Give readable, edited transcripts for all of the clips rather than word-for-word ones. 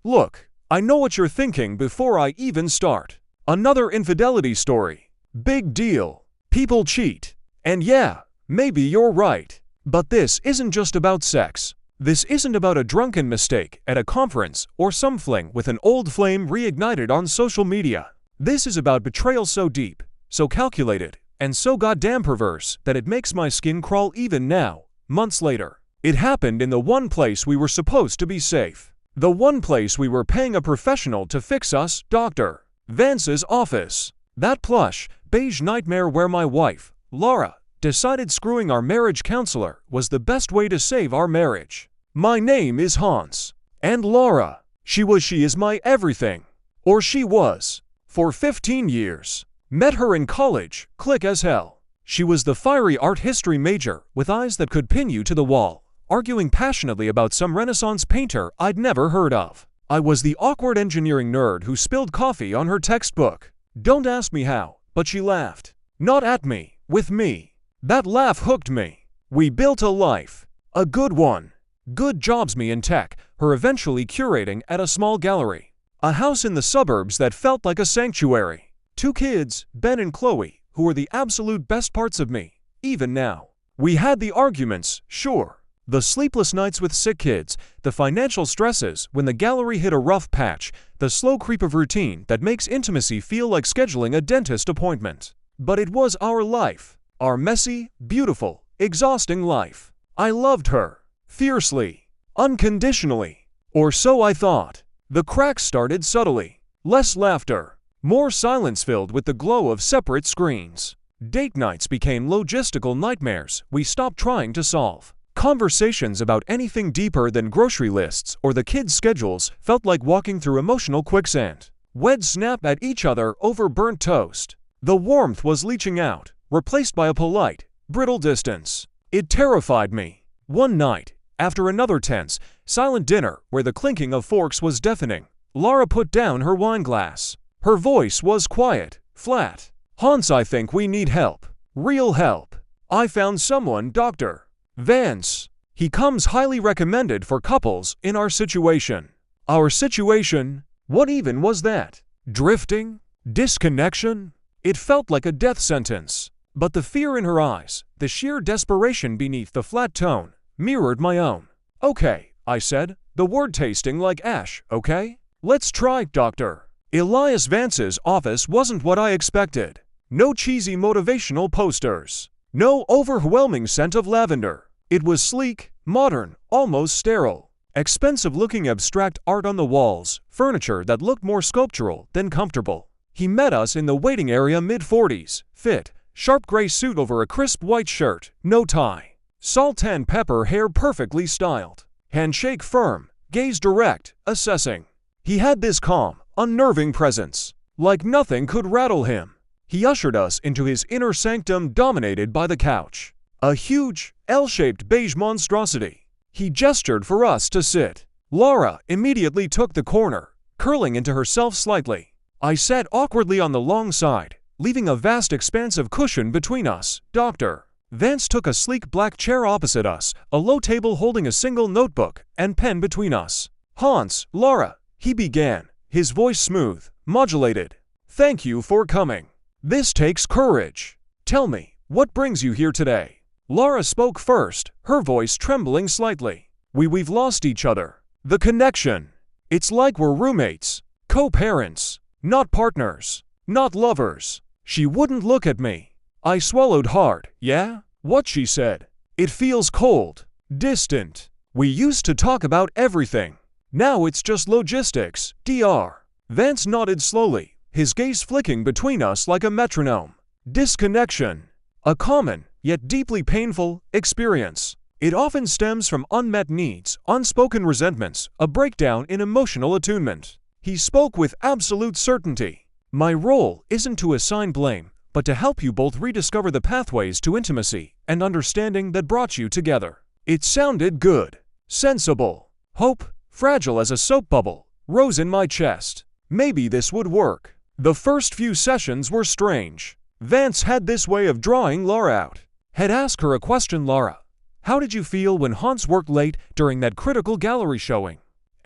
Look, I know what you're thinking before I even start. Another infidelity story. Big deal. People cheat. And yeah, maybe you're right. But this isn't just about sex. This isn't about a drunken mistake at a conference or some fling with an old flame reignited on social media. This is about betrayal so deep, so calculated, and so goddamn perverse that it makes my skin crawl even now, months later. It happened in the one place we were supposed to be safe. The one place we were paying a professional to fix us, Dr. Vance's office. That plush, beige nightmare where my wife, Laura, decided screwing our marriage counselor was the best way to save our marriage. My name is Hans. And Laura. She is my everything. Or she was. For 15 years. Met her in college, click as hell. She was the fiery art history major with eyes that could pin you to the wall, arguing passionately about some Renaissance painter I'd never heard of. I was the awkward engineering nerd who spilled coffee on her textbook. Don't ask me how, but she laughed. Not at me, with me. That laugh hooked me. We built a life. A good one. Good jobs me in tech, her eventually curating at a small gallery. A house in the suburbs that felt like a sanctuary. 2 kids, Ben and Chloe, who were the absolute best parts of me, even now. We had the arguments, sure. The sleepless nights with sick kids, the financial stresses when the gallery hit a rough patch, the slow creep of routine that makes intimacy feel like scheduling a dentist appointment. But it was our life. Our messy, beautiful, exhausting life. I loved her. Fiercely. Unconditionally. Or so I thought. The cracks started subtly. Less laughter. More silence filled with the glow of separate screens. Date nights became logistical nightmares we stopped trying to solve. Conversations about anything deeper than grocery lists or the kids' schedules felt like walking through emotional quicksand. We'd snap at each other over burnt toast. The warmth was leaching out, replaced by a polite, brittle distance. It terrified me. One night, after another tense, silent dinner where the clinking of forks was deafening, Laura put down her wine glass. Her voice was quiet, flat. Hans, I think we need help. Real help. I found someone, Dr. Vance. He comes highly recommended for couples in our situation. Our situation? What even was that? Drifting? Disconnection? It felt like a death sentence. But the fear in her eyes, the sheer desperation beneath the flat tone, mirrored my own. Okay, I said, the word tasting like ash, okay? Let's try, Dr. Elias Vance's office wasn't what I expected. No cheesy motivational posters. No overwhelming scent of lavender. It was sleek, modern, almost sterile. Expensive-looking abstract art on the walls, furniture that looked more sculptural than comfortable. He met us in the waiting area mid-40s, fit, sharp gray suit over a crisp white shirt, no tie. Salt and pepper hair perfectly styled. Handshake firm, gaze direct, assessing. He had this calm, unnerving presence. Like nothing could rattle him. He ushered us into his inner sanctum dominated by the couch. A huge, L-shaped beige monstrosity. He gestured for us to sit. Laura immediately took the corner, curling into herself slightly. I sat awkwardly on the long side, leaving a vast expanse of cushion between us, Dr. Vance took a sleek black chair opposite us, a low table holding a single notebook and pen between us. Hans, Laura, he began, his voice smooth, modulated. Thank you for coming. This takes courage. Tell me, what brings you here today? Laura spoke first, her voice trembling slightly. We've lost each other. The connection. It's like we're roommates, co-parents, not partners, not lovers. She wouldn't look at me. I swallowed hard. Yeah? What she said. It feels cold, distant. We used to talk about everything. Now it's just logistics, Dr. Vance nodded slowly, his gaze flicking between us like a metronome. Disconnection. A common, yet deeply painful, experience. It often stems from unmet needs, unspoken resentments, a breakdown in emotional attunement. He spoke with absolute certainty. My role isn't to assign blame, but to help you both rediscover the pathways to intimacy and understanding that brought you together. It sounded good. Sensible. Hope, fragile as a soap bubble, rose in my chest. Maybe this would work. The first few sessions were strange. Vance had this way of drawing Laura out. Had asked her a question, Laura. How did you feel when Hans worked late during that critical gallery showing?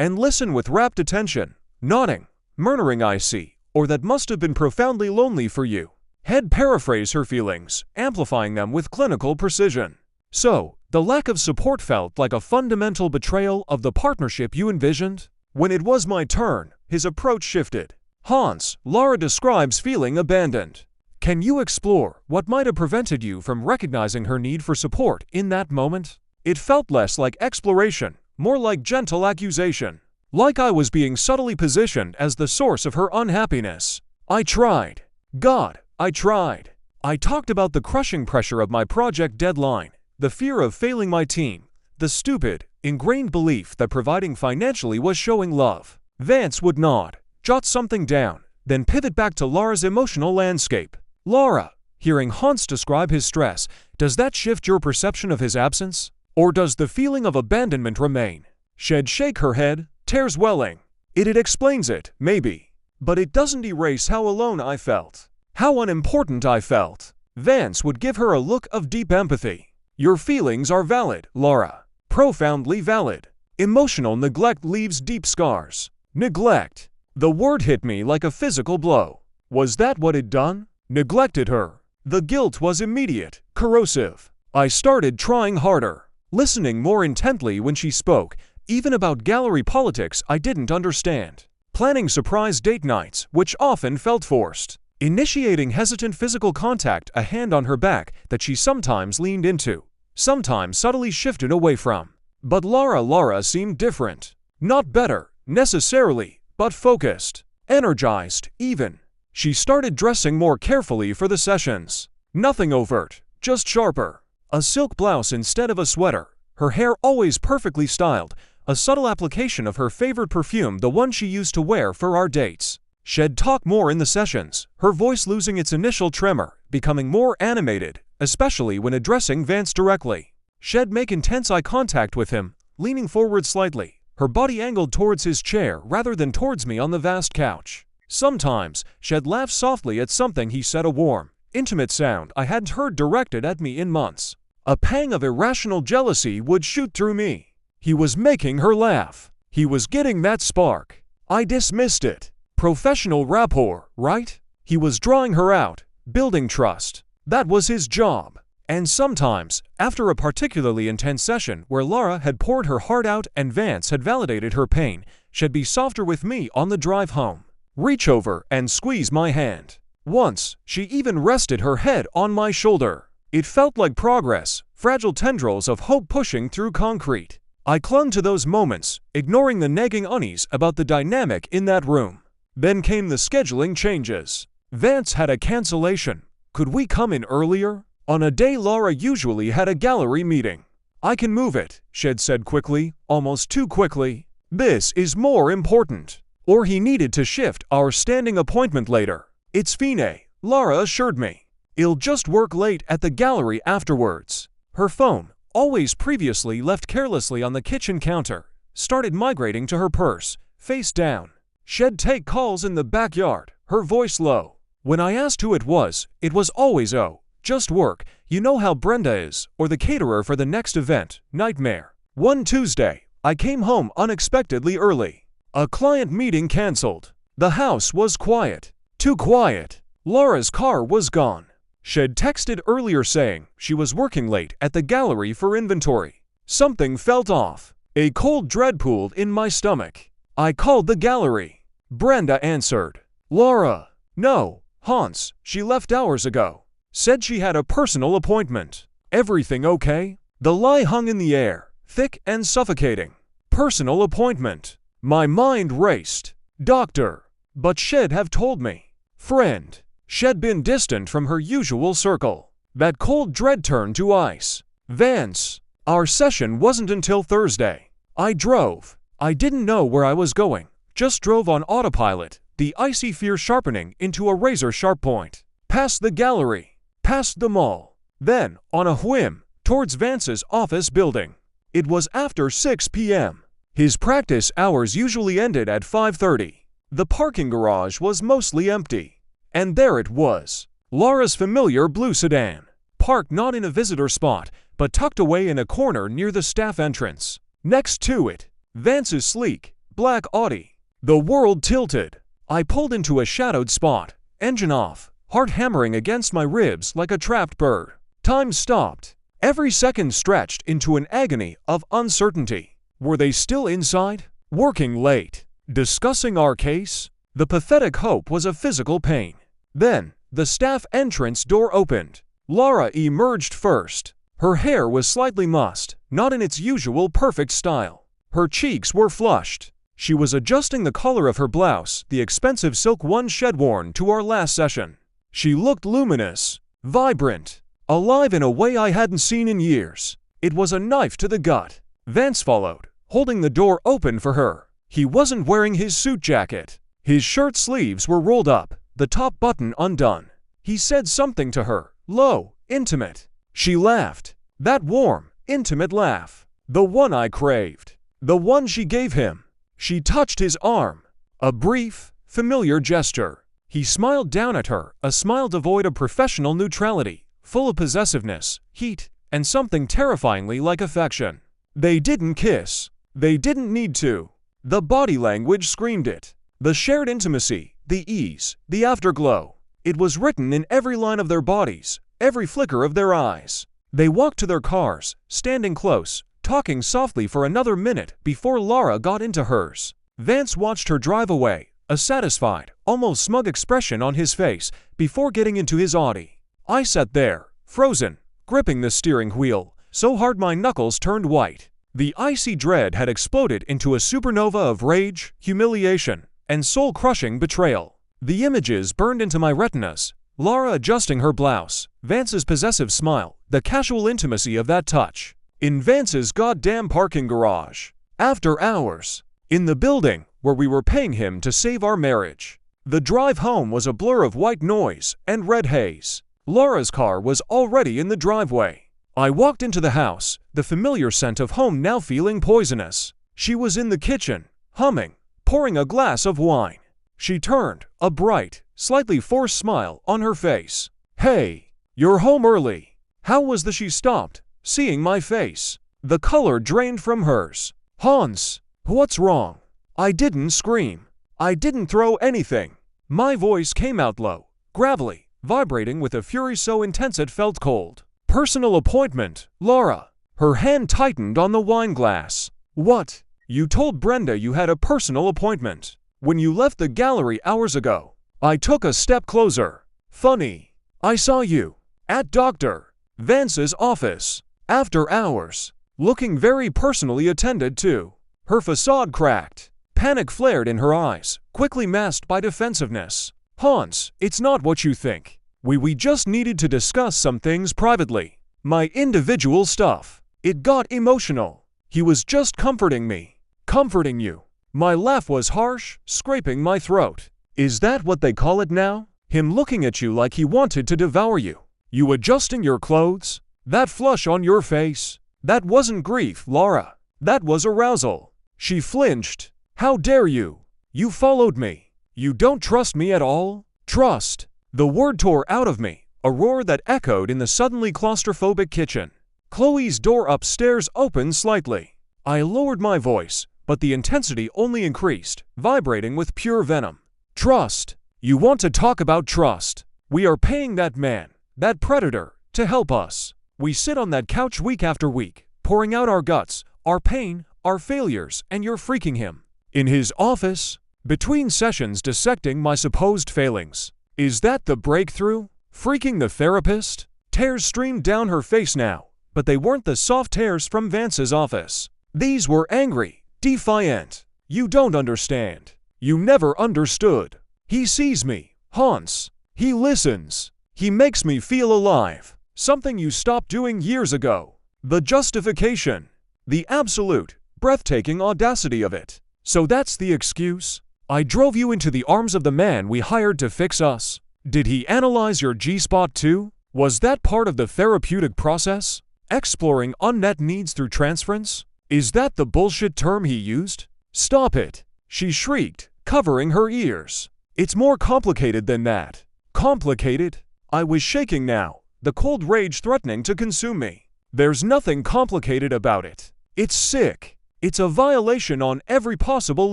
and listen with rapt attention, nodding, murmuring "I see," or "that must have been profoundly lonely for you." Head paraphrase her feelings, amplifying them with clinical precision. So, the lack of support felt like a fundamental betrayal of the partnership you envisioned? When it was my turn, his approach shifted. "Hans, Laura describes feeling abandoned. Can you explore what might have prevented you from recognizing her need for support in that moment?" It felt less like exploration, more like gentle accusation. Like I was being subtly positioned as the source of her unhappiness. I tried. God, I tried. I talked about the crushing pressure of my project deadline, the fear of failing my team, the stupid, ingrained belief that providing financially was showing love. Vance would nod, jot something down, then pivot back to Laura's emotional landscape. "Laura," hearing Hans describe his stress, "does that shift your perception of his absence? Or does the feeling of abandonment remain?" She'd shake her head, tears welling. It explains it, maybe. But it doesn't erase how alone I felt. How unimportant I felt. Vance would give her a look of deep empathy. "Your feelings are valid, Laura. Profoundly valid. Emotional neglect leaves deep scars." Neglect. The word hit me like a physical blow. Was that what it'd done? Neglected her. The guilt was immediate, corrosive. I started trying harder, listening more intently when she spoke, even about gallery politics I didn't understand. Planning surprise date nights, which often felt forced. Initiating hesitant physical contact, a hand on her back that she sometimes leaned into, sometimes subtly shifted away from. But Laura seemed different. Not better, necessarily, but focused. Energized, even. She started dressing more carefully for the sessions. Nothing overt, just sharper. A silk blouse instead of a sweater. Her hair always perfectly styled. A subtle application of her favorite perfume, the one she used to wear for our dates. She'd talk more in the sessions, her voice losing its initial tremor, becoming more animated, especially when addressing Vance directly. She'd make intense eye contact with him, leaning forward slightly, her body angled towards his chair rather than towards me on the vast couch. Sometimes, she'd laugh softly at something he said, a warm, intimate sound I hadn't heard directed at me in months. A pang of irrational jealousy would shoot through me. He was making her laugh. He was getting that spark. I dismissed it. Professional rapport, right? He was drawing her out, building trust. That was his job. And sometimes, after a particularly intense session where Laura had poured her heart out and Vance had validated her pain, she'd be softer with me on the drive home. Reach over and squeeze my hand. Once, she even rested her head on my shoulder. It felt like progress, fragile tendrils of hope pushing through concrete. I clung to those moments, ignoring the nagging unease about the dynamic in that room. Then came the scheduling changes. Vance had a cancellation. Could we come in earlier? On a day Laura usually had a gallery meeting. "I can move it," she'd said quickly, almost too quickly. "This is more important." Or he needed to shift our standing appointment later. "It's fine," Laura assured me. "I'll just work late at the gallery afterwards." Her phone, always previously left carelessly on the kitchen counter, started migrating to her purse, face down. She'd take calls in the backyard, her voice low. When I asked who it was always, "Oh, just work, you know how Brenda is," or the caterer for the next event, nightmare. One Tuesday, I came home unexpectedly early. A client meeting canceled. The house was quiet. Too quiet. Laura's car was gone. She'd texted earlier saying she was working late at the gallery for inventory. Something felt off. A cold dread pooled in my stomach. I called the gallery. Brenda answered. "Laura." "No, Hans, she left hours ago. Said she had a personal appointment." Everything okay? The lie hung in the air, thick and suffocating. Personal appointment. My mind raced. Doctor. But she'd have told me. Friend. She'd been distant from her usual circle. That cold dread turned to ice. Vance. Our session wasn't until Thursday. I drove. I didn't know where I was going. Just drove on autopilot, the icy fear sharpening into a razor-sharp point. Past the gallery. Past the mall. Then, on a whim, towards Vance's office building. It was after 6 p.m. His practice hours usually ended at 5:30. The parking garage was mostly empty. And there it was. Laura's familiar blue sedan. Parked not in a visitor spot, but tucked away in a corner near the staff entrance. Next to it, Vance's sleek, black Audi. The world tilted. I pulled into a shadowed spot, engine off, heart hammering against my ribs like a trapped bird. Time stopped. Every second stretched into an agony of uncertainty. Were they still inside? Working late? Discussing our case? The pathetic hope was a physical pain. Then, the staff entrance door opened. Laura emerged first. Her hair was slightly mussed, not in its usual perfect style. Her cheeks were flushed. She was adjusting the collar of her blouse, the expensive silk one she'd worn to our last session. She looked luminous, vibrant, alive in a way I hadn't seen in years. It was a knife to the gut. Vance followed, holding the door open for her. He wasn't wearing his suit jacket. His shirt sleeves were rolled up, the top button undone. He said something to her, low, intimate. She laughed. That warm, intimate laugh. The one I craved. The one she gave him. She touched his arm. A brief, familiar gesture. He smiled down at her, a smile devoid of professional neutrality, full of possessiveness, heat, and something terrifyingly like affection. They didn't kiss. They didn't need to. The body language screamed it. The shared intimacy, the ease, the afterglow. It was written in every line of their bodies, every flicker of their eyes. They walked to their cars, standing close, talking softly for another minute before Laura got into hers. Vance watched her drive away, a satisfied, almost smug expression on his face, before getting into his Audi. I sat there, frozen, gripping the steering wheel, so hard my knuckles turned white. The icy dread had exploded into a supernova of rage, humiliation, and soul-crushing betrayal. The images burned into my retinas. Laura adjusting her blouse, Vance's possessive smile, the casual intimacy of that touch. In Vance's goddamn parking garage. After hours. In the building where we were paying him to save our marriage. The drive home was a blur of white noise and red haze. Laura's car was already in the driveway. I walked into the house, the familiar scent of home now feeling poisonous. She was in the kitchen, humming, pouring a glass of wine. She turned, a bright, slightly forced smile on her face. Hey, you're home early. How was the she stopped, seeing my face. The color drained from hers. Hans, what's wrong? I didn't scream. I didn't throw anything. My voice came out low, gravelly, vibrating with a fury so intense it felt cold. Personal appointment, Laura. Her hand tightened on the wine glass. What? You told Brenda you had a personal appointment. When you left the gallery hours ago. I took a step closer. Funny. I saw you. At Dr. Vance's office. After hours. Looking very personally attended to. Her facade cracked. Panic flared in her eyes, quickly masked by defensiveness. Hans, it's not what you think. We just needed to discuss some things privately. My individual stuff. It got emotional. He was just comforting me. Comforting you. My laugh was harsh, scraping my throat. Is that what they call it now? Him looking at you like he wanted to devour you. You adjusting your clothes? That flush on your face? That wasn't grief, Laura. That was arousal. She flinched. How dare you? You followed me. You don't trust me at all? Trust. The word tore out of me, a roar that echoed in the suddenly claustrophobic kitchen. Chloe's door upstairs opened slightly. I lowered my voice, but the intensity only increased, vibrating with pure venom. Trust. You want to talk about trust. We are paying that man, that predator, to help us. We sit on that couch week after week, pouring out our guts, our pain, our failures, and you're freaking him. In his office, between sessions dissecting my supposed failings. Is that the breakthrough? Freaking the therapist? Tears streamed down her face now, but they weren't the soft tears from Vance's office. These were angry, defiant. You don't understand. You never understood. He sees me, Hans. He listens. He makes me feel alive. Something you stopped doing years ago. The justification. The absolute, breathtaking audacity of it. So that's the excuse? I drove you into the arms of the man we hired to fix us. Did he analyze your G-spot too? Was that part of the therapeutic process? Exploring unmet needs through transference? Is that the bullshit term he used? Stop it! She shrieked, covering her ears. It's more complicated than that. Complicated? I was shaking now, the cold rage threatening to consume me. There's nothing complicated about it. It's sick. It's a violation on every possible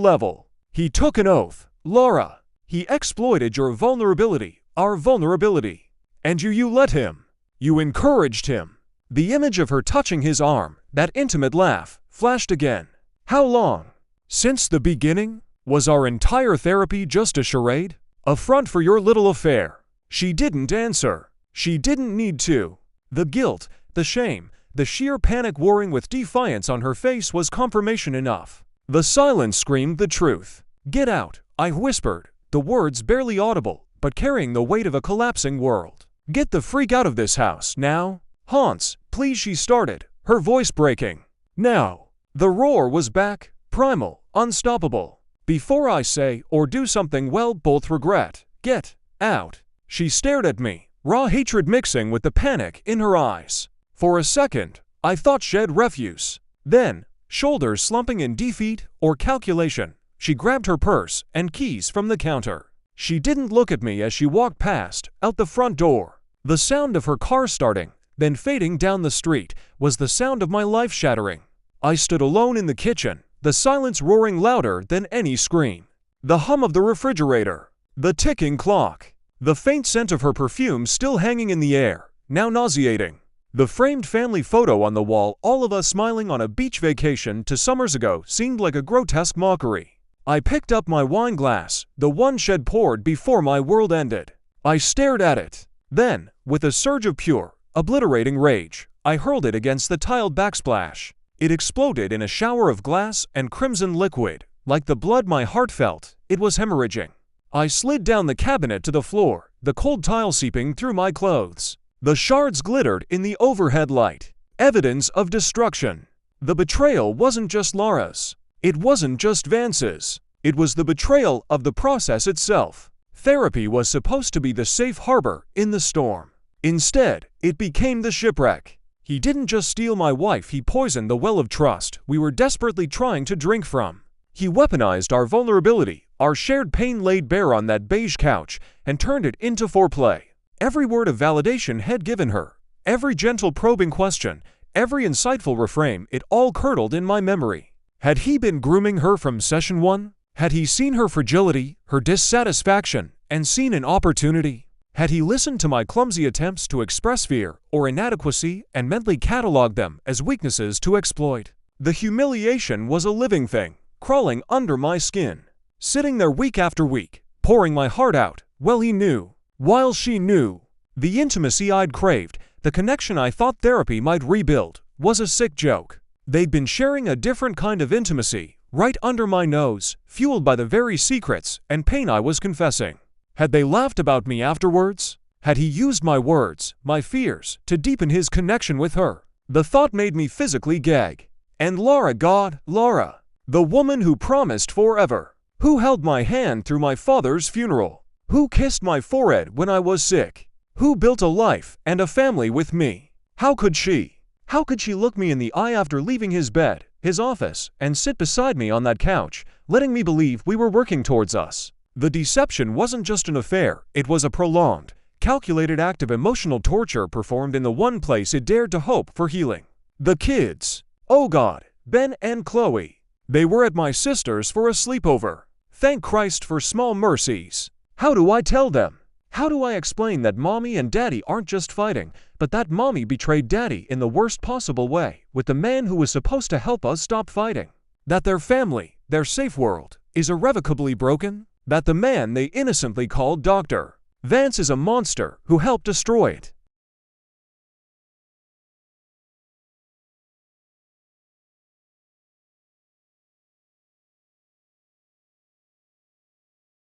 level. He took an oath. Laura, he exploited your vulnerability, our vulnerability. And you let him. You encouraged him. The image of her touching his arm, that intimate laugh, flashed again. How long? Since the beginning? Was our entire therapy just a charade? A front for your little affair? She didn't answer. She didn't need to. The guilt, the shame, the sheer panic warring with defiance on her face was confirmation enough. The silence screamed the truth. Get out, I whispered, the words barely audible, but carrying the weight of a collapsing world. Get the freak out of this house, now. Hans, please, she started, her voice breaking. Now. The roar was back, primal, unstoppable. Before I say or do something we'll both regret, get out. She stared at me, raw hatred mixing with the panic in her eyes. For a second, I thought shed refuse. Then, shoulders slumping in defeat or calculation, she grabbed her purse and keys from the counter. She didn't look at me as she walked past, out the front door. The sound of her car starting, then fading down the street, was the sound of my life shattering. I stood alone in the kitchen, the silence roaring louder than any scream. The hum of the refrigerator, the ticking clock, the faint scent of her perfume still hanging in the air, now nauseating. The framed family photo on the wall, all of us smiling on a beach vacation 2 summers ago, seemed like a grotesque mockery. I picked up my wine glass, the one Shed poured before my world ended. I stared at it. Then, with a surge of pure, obliterating rage, I hurled it against the tiled backsplash. It exploded in a shower of glass and crimson liquid. Like the blood my heart felt, it was hemorrhaging. I slid down the cabinet to the floor, the cold tile seeping through my clothes. The shards glittered in the overhead light. Evidence of destruction. The betrayal wasn't just Laura's. It wasn't just Vance's. It was the betrayal of the process itself. Therapy was supposed to be the safe harbor in the storm. Instead, it became the shipwreck. He didn't just steal my wife, he poisoned the well of trust we were desperately trying to drink from. He weaponized our vulnerability, our shared pain laid bare on that beige couch, and turned it into foreplay. Every word of validation had given her, every gentle probing question, every insightful refrain, it all curdled in my memory. Had he been grooming her from session 1? Had he seen her fragility, her dissatisfaction, and seen an opportunity? Had he listened to my clumsy attempts to express fear or inadequacy and mentally cataloged them as weaknesses to exploit? The humiliation was a living thing, crawling under my skin. Sitting there week after week, pouring my heart out, well he knew. While she knew. The intimacy I'd craved, the connection I thought therapy might rebuild, was a sick joke. They'd been sharing a different kind of intimacy, right under my nose, fueled by the very secrets and pain I was confessing. Had they laughed about me afterwards? Had he used my words, my fears, to deepen his connection with her? The thought made me physically gag. And Laura, God, Laura, the woman who promised forever, who held my hand through my father's funeral, who kissed my forehead when I was sick, who built a life and a family with me. How could she look me in the eye after leaving his bed, his office, and sit beside me on that couch, letting me believe we were working towards us? The deception wasn't just an affair, it was a prolonged, calculated act of emotional torture performed in the one place it dared to hope for healing. The kids. Oh God, Ben and Chloe. They were at my sister's for a sleepover. Thank Christ for small mercies. How do I tell them? How do I explain that mommy and daddy aren't just fighting, but that mommy betrayed daddy in the worst possible way, with the man who was supposed to help us stop fighting? That their family, their safe world, is irrevocably broken? That the man they innocently called Dr. Vance is a monster who helped destroy it?